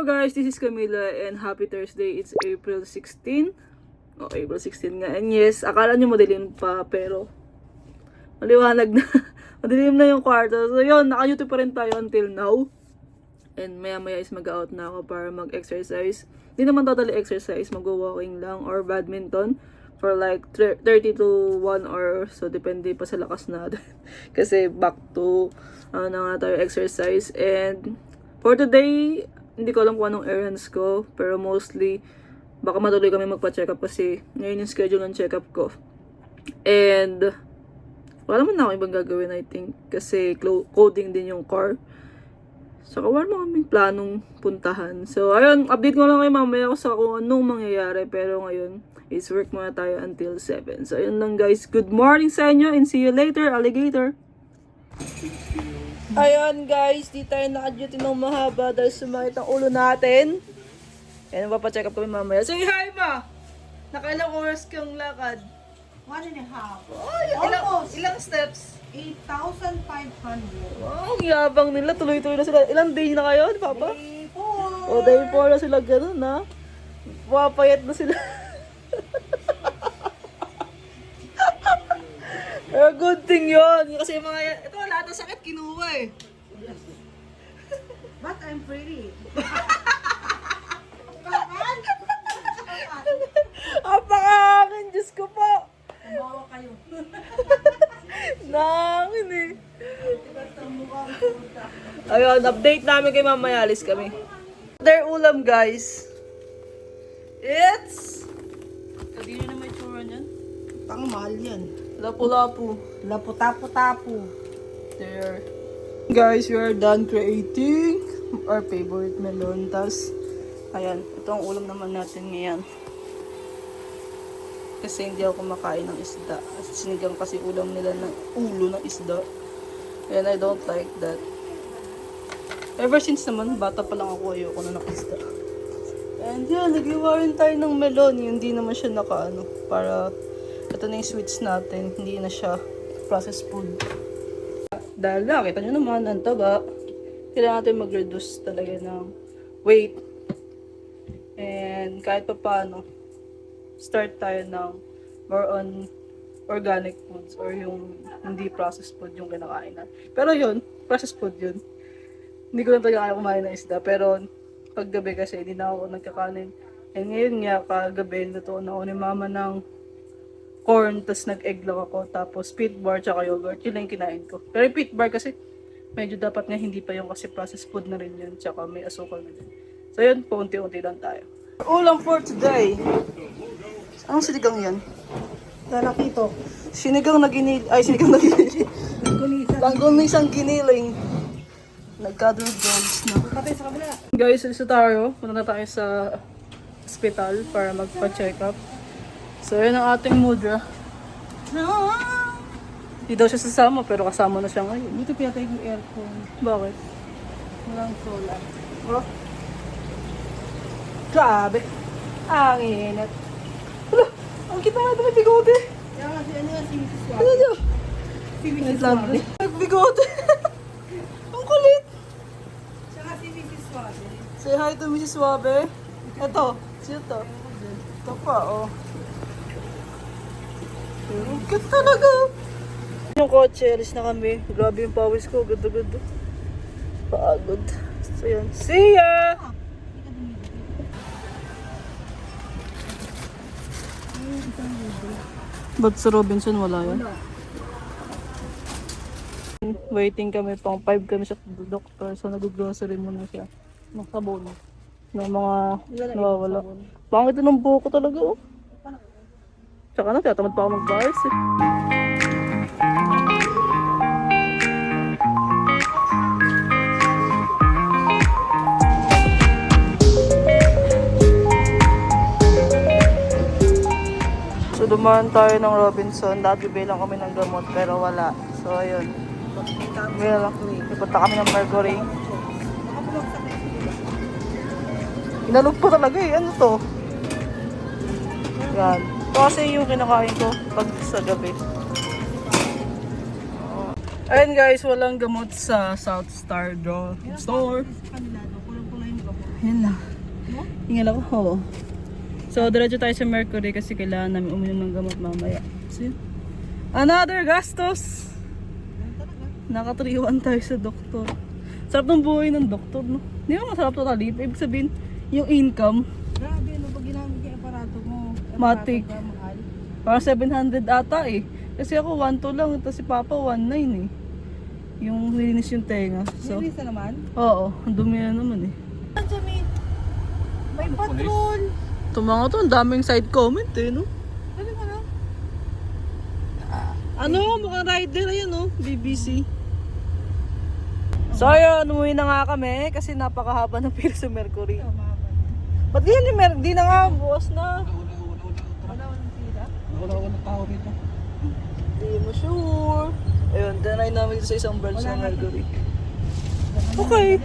Hello guys, this is Camila and happy Thursday. It's April 16. Oh, April 16 nga. And yes, akala nyo madilim pa pero maliwanag na. Madilim na yung kwarto. So yun, naka-YouTube pa rin tayo until now. And maya is mag-out na ako para mag-exercise. Hindi naman totally exercise, mag-walking lang or badminton for like 30 to 1 hour. So depende pa sa lakas natin. Kasi back to na nga tayo exercise. And for today, hindi ko alam kung anong errands ko, pero mostly baka matuloy kami magpa-check up kasi ngayon yung schedule ng check up ko. And wala naman na ako ibang gagawin, I think, kasi coding din yung car. So wala naman kaming planong puntahan. So ayun, update ko lang kayo mamaya sa kung anong mangyayari, pero ngayon is work muna tayo until 7. So ayun lang guys, good morning sa inyo and see you later, alligator. Ayan guys, di tayo naka-duty ng mahaba dahil sumakit ang ulo natin. Ayan, mapapacheck up kami mamaya. Say hi ma! Nakailang oras kang lakad? 1.5. Oh, ilang steps? 8,500. Wow, ang yabang nila. Tuloy-tuloy na sila. Ilang day na kayo, di Papa? Day 4. O, day 4 na sila ganun ha. Papayat na sila. Pero good thing yun. Kasi mga, ito lahat ng sakit kinuha eh. But I'm pretty. Apakangin, Diyos ko po. Bawa kayo. Nangin eh. Ayun, update namin kay mamaya. Alis kami. Their ulam guys. It's... Hindi nyo na may tsura niyan. Pang mahal yan. Lapu-lapu. Lapu-tapu-tapu. There. Guys, we are done creating our favorite melon. Tas, ayan, ito ang ulam naman natin ngayon. Kasi hindi ako kumakain ng isda. Sinigang kasi ulam nila ng ulo ng isda. And I don't like that. Ever since naman, bata pa lang ako, ayoko na ng isda. And yan, nag-iwa rin tayo ng melon. Hindi naman siya nakaano. Para, ito na yung sweets natin. Hindi na siya processed food. Dahil nakita nyo naman, ang taba. Kailangan natin mag-reduce talaga ng weight. And kahit pa paano, start tayo ng more on organic foods or yung hindi processed food yung kinakain natin. Pero yun, processed food yun. Hindi ko lang talaga kaya kumain ng isda. Pero paggabi kasi hindi na ako nagkakanin. And ngayon nga, kagabi, natuon ako ni mama ng corn, tas nag-egg lang ako, tapos peanut bar, tsaka yogurt. Yun lang yung kinain ko. Pero yung peanut bar kasi, medyo dapat nga hindi pa yung kasi processed food na rin yun, tsaka may asukal na din. So yun, paunti-unti lang tayo. Ulam for today. Anong sinigang yan? Lalakito. Sinigang na giniling. Ay, sinigang na giniling. Langgunisang giniling. Nagka-dogs na. Patay sa kabila. Guys, isa tayo. Punta na tayo sa hospital para magpa-check up. So, yun ang ating mudra. Hindi daw siya sasama, pero kasama na siya ngayon. Dito pinatay yung aircon. Bakit? Walang solar. Oh. Grabe. Ang init. Hala, ang kita nga ito may bigote. Kaya nga si ano yan, si Mrs. Ano Suave. nyo? Si Mrs. Suave. Nagbigote. Ang kulit. Siya nga si Mrs. Suave. Say hi to Mrs. Suave. Ito. Sino to? Ito pa, oh. Ang cute talaga. Yung kotse, alis na kami. Grabe yung pawis ko. Ganda-ganda. Pagod. So yun. See ya! Ba't sa Robinson wala yun? Waiting kami, pang 5 kami sa doctor. So nag-grocery muna siya. Ng sabon. Ng mga nawawala. Pangit ng buhok ko talaga, oh. Tsaka na, tatamad pa ako mag-bars eh. So dumaan tayo ng Robinson. Dati bilang kami ng gamot pero wala. So ayun. Ipunta kami ng Mercury. Inalog pa talaga eh. Ano to? Yan. Ito kasi yung kinakain ko pag sa gabi. Ayun guys, walang gamot sa South Star Store. Sa kanila, kulang-kulang yung gamot. Yan lang. Hingal ako. Oo. So, diretso tayo sa Mercury kasi kailangan namin uminom ng gamot mamaya. So, yun. Another gastos! Naka 3-1 tayo sa doktor. Sarap ng buhay ng doktor, no? Hindi mo masarap totally. Ibig sabihin, yung income, Grabe, ano pag ginamit yung aparato mo? Matic. Aparato ka, mahal. parang 700 ata eh. Kasi ako 1.2 lang, tapos si Papa 1.9 eh. Yung linis yung tenga. So, Serious na naman? oo, ang dumi na naman eh. Nandiyan may patrol. Ito mga to, ang daming side comment eh, no? Dali mo na. Ano, mukhang rider yan, no? BBC. So ayun, umuwi na nga kami kasi napakahaba ng pila sa Mercury. Ba't di na nga, bukas na. Walang pila. Wala tao dito. Hindi mo sure. Ayun, danay namin dito sa isang branch ng Mercury. Okay.